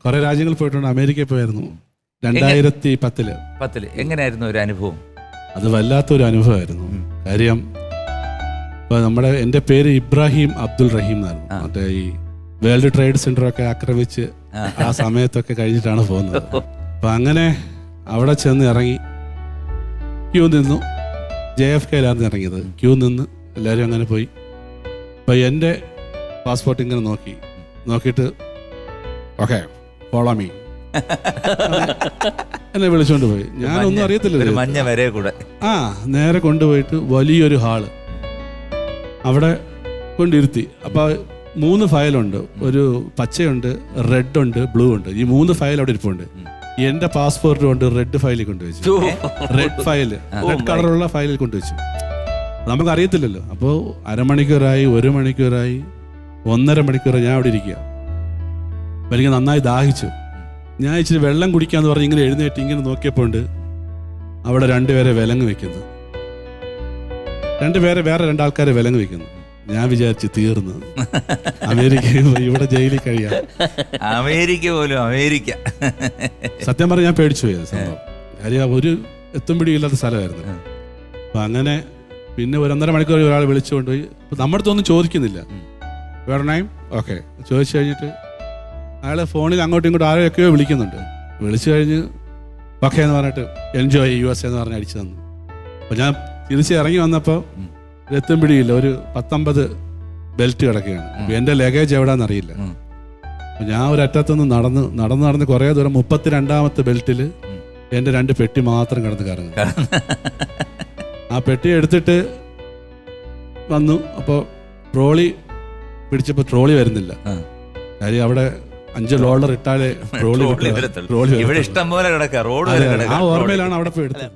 കുറെ രാജ്യങ്ങളിൽ പോയിട്ടുണ്ട്. അമേരിക്കയിൽ പോയായിരുന്നു 2010. എങ്ങനെയായിരുന്നു ഒരു അനുഭവം? അത് വല്ലാത്തൊരു അനുഭവമായിരുന്നു. കാര്യം ഇപ്പൊ എൻ്റെ പേര് ഇബ്രാഹിം അബ്ദുൾ റഹീം എന്നായിരുന്നു. മറ്റേ ഈ വേൾഡ് ട്രേഡ് സെന്റർ ഒക്കെ ആക്രമിച്ച് ആ സമയത്തൊക്കെ കഴിഞ്ഞിട്ടാണ് പോകുന്നത്. അപ്പൊ അങ്ങനെ അവിടെ ചെന്ന് ഇറങ്ങി ക്യൂ നിന്നു. JFKയിലായിരുന്നു ഇറങ്ങിയത്. ക്യൂ നിന്ന് എല്ലാവരും അങ്ങനെ പോയി. അപ്പൊ എൻ്റെ പാസ്പോർട്ട് ഇങ്ങനെ നോക്കിയിട്ട് ഓക്കെ ഫോളോ മീ എന്നെ വിളിച്ചോണ്ട് പോയി. ഞാനൊന്നും അറിയത്തില്ല. മഞ്ഞ വരെ കൂടെ നേരെ കൊണ്ടുപോയിട്ട് വലിയൊരു ഹാള് അവിടെ കൊണ്ടിരുത്തി. അപ്പൊ 3 ഫയലുണ്ട്. ഒരു പച്ചയുണ്ട്, റെഡ് ഉണ്ട്, ബ്ലൂ ഉണ്ട്. ഈ 3 ഫയൽ അവിടെ ഇരിപ്പുണ്ട്. എന്റെ പാസ്പോർട്ട് കൊണ്ട് റെഡ് ഫയലിൽ കൊണ്ടുവച്ചു. റെഡ് ഫയല്, റെഡ് കളറുള്ള ഫയലിൽ കൊണ്ടുവച്ചു. നമുക്ക് അറിയത്തില്ലല്ലോ. അപ്പോൾ അരമണിക്കൂറായി, 1 മണിക്കൂറായി, 1.5 മണിക്കൂറായി ഞാൻ അവിടെ ഇരിക്കുക. അപ്പം എനിക്ക് നന്നായി ദാഹിച്ചു. ഞാൻ ഇച്ചിരി വെള്ളം കുടിക്കാന്ന് പറഞ്ഞ് ഇങ്ങനെ എഴുന്നേറ്റ് ഇങ്ങനെ നോക്കിയപ്പോൾ ഉണ്ട് അവിടെ 2 പേരെ വിലങ്ങ് വെക്കുന്നു. 2 പേരെ വേറെ 2 ആൾക്കാരെ വിലങ്ങ് വെക്കുന്നു. ഞാൻ വിചാരിച്ചു തീർന്നു, അമേരിക്കയിൽ പോയി ഇവിടെ ജയിലിൽ കഴിയാം. അമേരിക്ക സത്യം പറഞ്ഞാൽ ഞാൻ പേടിച്ചു പോയത് സംഭവം. കാര്യം ഒരു എത്തുംപിടിയില്ലാത്ത സ്ഥലമായിരുന്നു. അപ്പൊ അങ്ങനെ പിന്നെ 1.5 മണിക്കൂർ ഒരാൾ വിളിച്ചുകൊണ്ടുപോയി. അപ്പൊ നമ്മുടെ അടുത്തൊന്നും ചോദിക്കുന്നില്ല. വേറെയും ഓക്കെ ചോദിച്ചു കഴിഞ്ഞിട്ട് അയാൾ ഫോണിൽ അങ്ങോട്ടും ഇങ്ങോട്ടും ആരെയൊക്കെയോ വിളിക്കുന്നുണ്ട്. വിളിച്ചു കഴിഞ്ഞ് ഓക്കെ എന്ന് പറഞ്ഞിട്ട് എൻജോയ് USA എന്ന് പറഞ്ഞ് അടിച്ചു തന്നു. അപ്പൊ ഞാൻ തിരിച്ച് ഇറങ്ങി വന്നപ്പോൾ എത്തും പിടിയില്ല. ഒരു 19 ബെൽറ്റ് കിടക്കുകയാണ്. എൻ്റെ ലഗേജ് എവിടാന്നറിയില്ല. അപ്പം ഞാൻ ഒരു അറ്റത്തുനിന്ന് നടന്ന് കുറേ ദൂരം 32ാമത്തെ ബെൽറ്റിൽ എൻ്റെ 2 പെട്ടി മാത്രം കിടന്ന് കറങ്ങും. ആ പെട്ടി എടുത്തിട്ട് വന്നു. അപ്പോൾ ട്രോളി പിടിച്ചപ്പോൾ ട്രോളി വരുന്നില്ല. കാര്യം അവിടെ $5 ഇട്ടാലേ ട്രോളി ഇഷ്ടം പോലെ കിടക്കാം. ആ ഓർമ്മയിലാണ് അവിടെ പോയി എടുത്തത്.